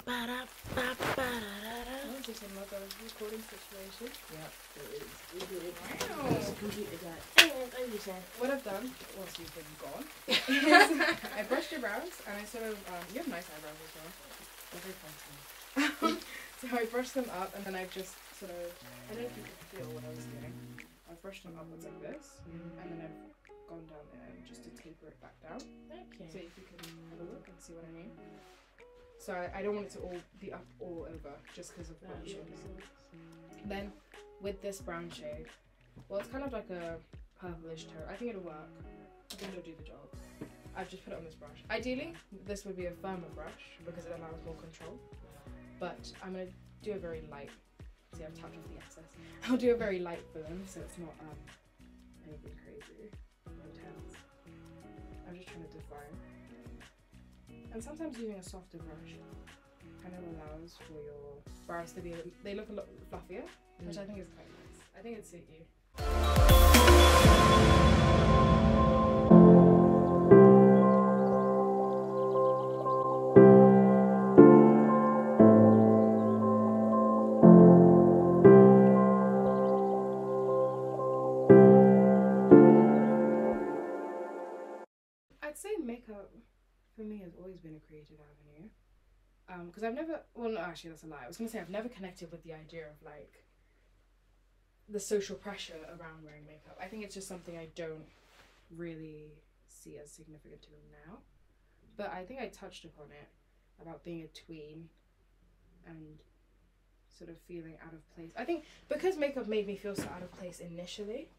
This is another recording situation. Yeah, it is. Wow. It's a computer guy. What I've done, whilst you've been gone, is I brushed your brows and I sort of, you have nice eyebrows as well. They're very fancy. So I brushed them up and then I've just sort of, I don't know if you could feel what I was doing. I've brushed them upwards like this and then I've gone down there just to taper it back down. Okay. So if you can have a look and see what I mean. So I don't want it to all be up all over just because of what you showed me. Then with this brown shade, well, it's kind of like a purplish tone. I think it'll work. I think it'll do the job. I've just put it on this brush. Ideally, this would be a firmer brush because it allows more control. But I'm gonna do a very light. See, I've tapped off the excess. I'll do a very light for them, so it's not anything crazy intense. I'm just trying to define. And sometimes using a softer brush kind of allows for your brows to be, they look a lot fluffier, which I think is quite nice. I think it'd suit you. I'd say makeup for me has always been a creative avenue. Because I've never, well, no, actually that's a lie. I was going to say I've never connected with the idea of like the social pressure around wearing makeup. I think it's just something I don't really see as significant to me now. But I think I touched upon it about being a tween and sort of feeling out of place. I think because makeup made me feel so out of place initially,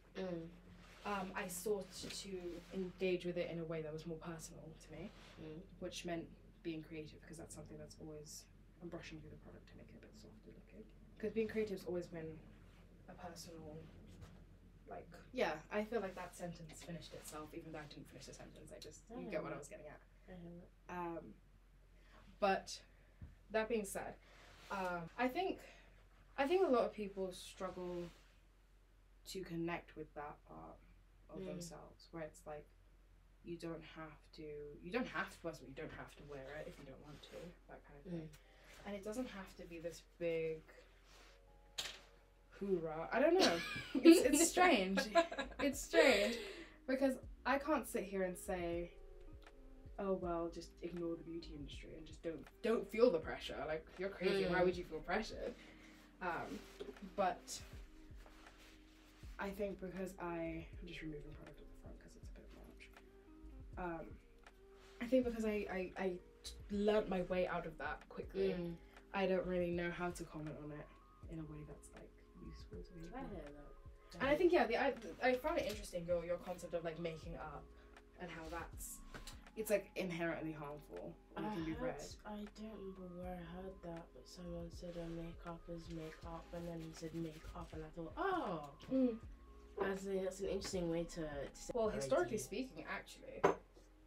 I sought to engage with it in a way that was more personal to me, which meant being creative, because that's something that's always, I'm brushing through the product to make it a bit softer looking. Because being creative has always been a personal, like, yeah, I feel like that sentence finished itself, even though I didn't finish the sentence, you get what I was getting at. But that being said, I think a lot of people struggle to connect with that part of themselves, where it's like you don't have to first of all, you don't have to wear it if you don't want to, that kind of thing. And it doesn't have to be this big hoorah. I don't know. It's strange. It's strange because I can't sit here and say, oh well, just ignore the beauty industry and just don't feel the pressure. Like, you're crazy. Why would you feel pressured? But I think because I'm just removing product at the front because it's a bit much. I think because I learnt my way out of that quickly, I don't really know how to comment on it in a way that's like useful to me. I hear that. And I think I found it interesting your concept of like making up and how it's like inherently harmful and it can be read. I don't remember where I heard that, but someone said makeup is makeup, and then he said makeup, and I thought, oh, that's an interesting way to say. Well, historically speaking, actually,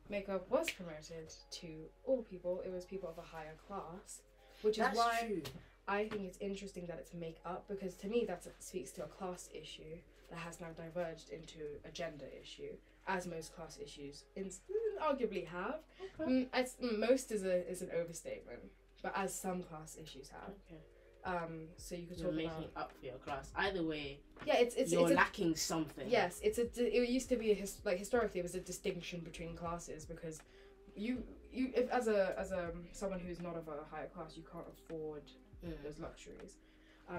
makeup was promoted to all people. It was people of a higher class, which is why true. I think it's interesting that it's makeup, because to me that speaks to a class issue that has now diverged into a gender issue, as most class issues arguably have. Okay. Most is an overstatement, but as some class issues have. Okay. So you could talk making up for your class. Either way, yeah, it's lacking something. Yes, it used to be historically it was a distinction between classes, because you if as someone who's not of a higher class, you can't afford those luxuries.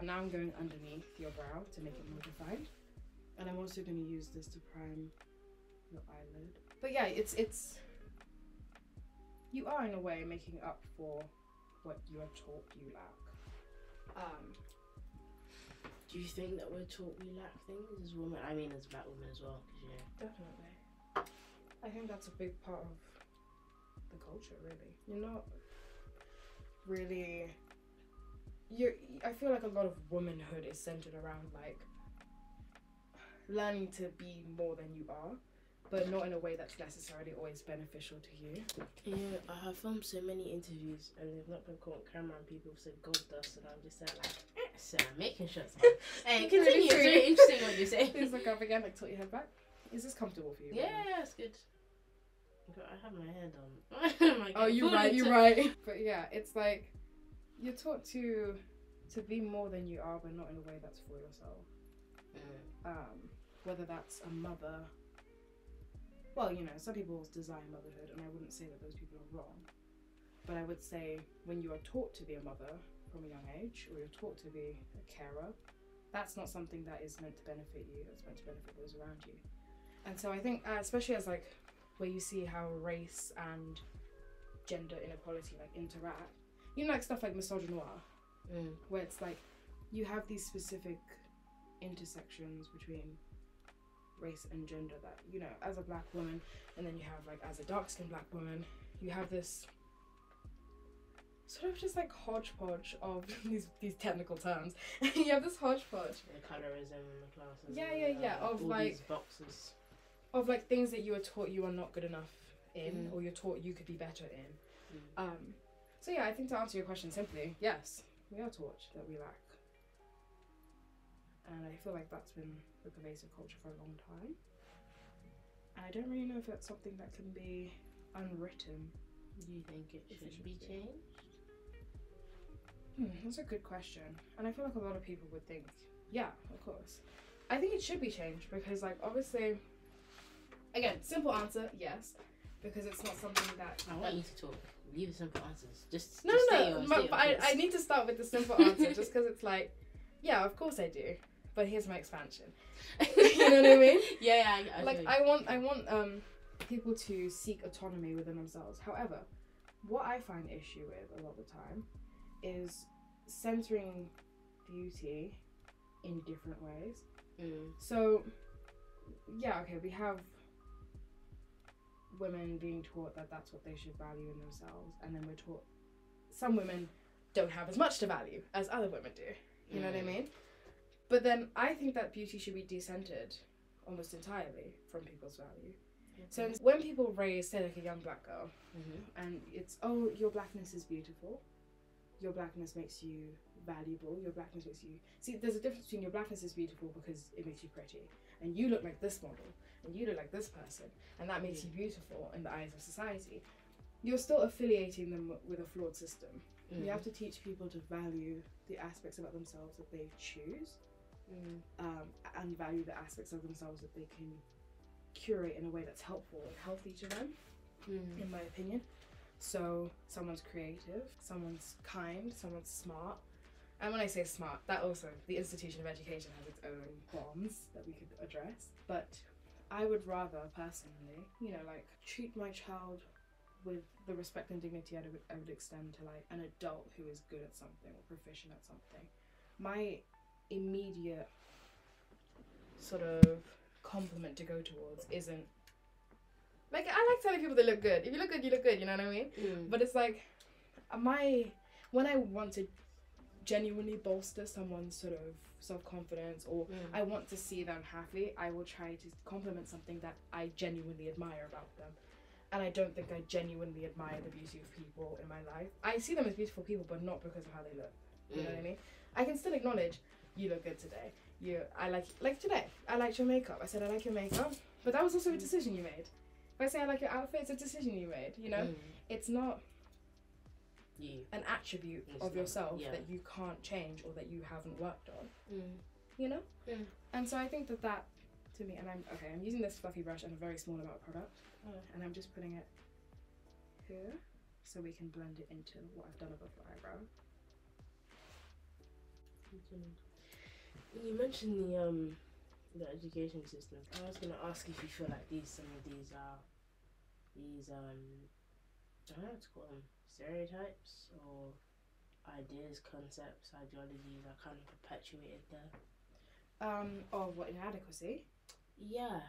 Now I'm going underneath your brow to make it more defined, and I'm also going to use this to prime your eyelid. But yeah, it's you are in a way making up for what you are taught you lack. Do you think that we're taught we lack things as women? I mean, as black women as well, Definitely. I think that's a big part of the culture, really. You're not really... I feel like a lot of womanhood is centered around, like, learning to be more than you are, but not in a way that's necessarily always beneficial to you. Yeah, I have filmed so many interviews and they've not been caught on camera and people say gold dust, and I'm just there like, so I'm making shots. Hey, continue. It's very interesting what you say. Please look up again, like tilt your head back. Is this comfortable for you? Yeah, it's good. I have my hair done. Oh, you're right. But yeah, it's like you're taught to be more than you are, but not in a way that's for yourself. Whether that's a mother. Well, you know, some people desire motherhood, and I wouldn't say that those people are wrong. But I would say when you are taught to be a mother from a young age, or you're taught to be a carer, that's not something that is meant to benefit you. It's meant to benefit those around you. And so I think, especially as like where you see how race and gender inequality like interact, you know, like stuff like misogynoir, where it's like you have these specific intersections between race and gender that, you know, as a black woman, and then you have like as a dark-skinned black woman, you have this sort of just like hodgepodge of these technical terms. You have this hodgepodge. The colorism and the classes. Yeah. Of all like these boxes. Of like things that you are taught you are not good enough in, or you're taught you could be better in. So yeah, I think to answer your question simply, yes, we are taught that we lack. And I feel like that's been the pervasive culture for a long time. And I don't really know if that's something that can be unwritten. Do you think it should be changed? That's a good question. And I feel like a lot of people would think, yeah, of course. I think it should be changed because, like, obviously, again, simple answer, yes, because it's not something that... I want you to talk. Leave the simple answers. Just No, but I need to start with the simple answer just because it's like, yeah, of course I do. But here's my expansion. You know what I mean? Yeah. I want people to seek autonomy within themselves. However, what I find issue with a lot of the time is centering beauty in different ways. So, yeah, okay, we have women being taught that that's what they should value in themselves, and then we're taught some women don't have as much to value as other women do. You know what I mean? But then I think that beauty should be decentered almost entirely from people's value. So when people raise, say, like a young black girl, and it's, oh, your blackness is beautiful, your blackness makes you valuable, your blackness makes you... See, there's a difference between your blackness is beautiful because it makes you pretty, and you look like this model, and you look like this person, and that makes you beautiful in the eyes of society. You're still affiliating them with a flawed system. You have to teach people to value the aspects about themselves that they choose, and value the aspects of themselves that they can curate in a way that's helpful and healthy to them, in my opinion. So someone's creative, someone's kind, someone's smart. And when I say smart, that also, the institution of education has its own qualms that we could address. But I would rather, personally, you know, like, treat my child with the respect and dignity I would extend to, like, an adult who is good at something or proficient at something. My immediate sort of compliment to go towards isn't, like, I like telling people they look good. If you look good, you look good, you know what I mean? But it's like, when I want to genuinely bolster someone's sort of self-confidence, or I want to see them happy, I will try to compliment something that I genuinely admire about them. And I don't think I genuinely admire the beauty of people in my life. I see them as beautiful people, but not because of how they look. You know what I mean? I can still acknowledge, you look good today. I like today, I liked your makeup. I said I like your makeup, but that was also a decision you made. If I say I like your outfit, it's a decision you made, you know? It's not an attribute of yourself that you can't change or that you haven't worked on. You know? And so I think that to me, and I'm using this fluffy brush and a very small amount of product, and I'm just putting it here so we can blend it into what I've done above the eyebrow. You mentioned the education system. I was gonna ask if you feel like some of these I don't know what to call them, stereotypes or ideas, concepts, ideologies are kind of perpetuated there. Of what, inadequacy? Yeah,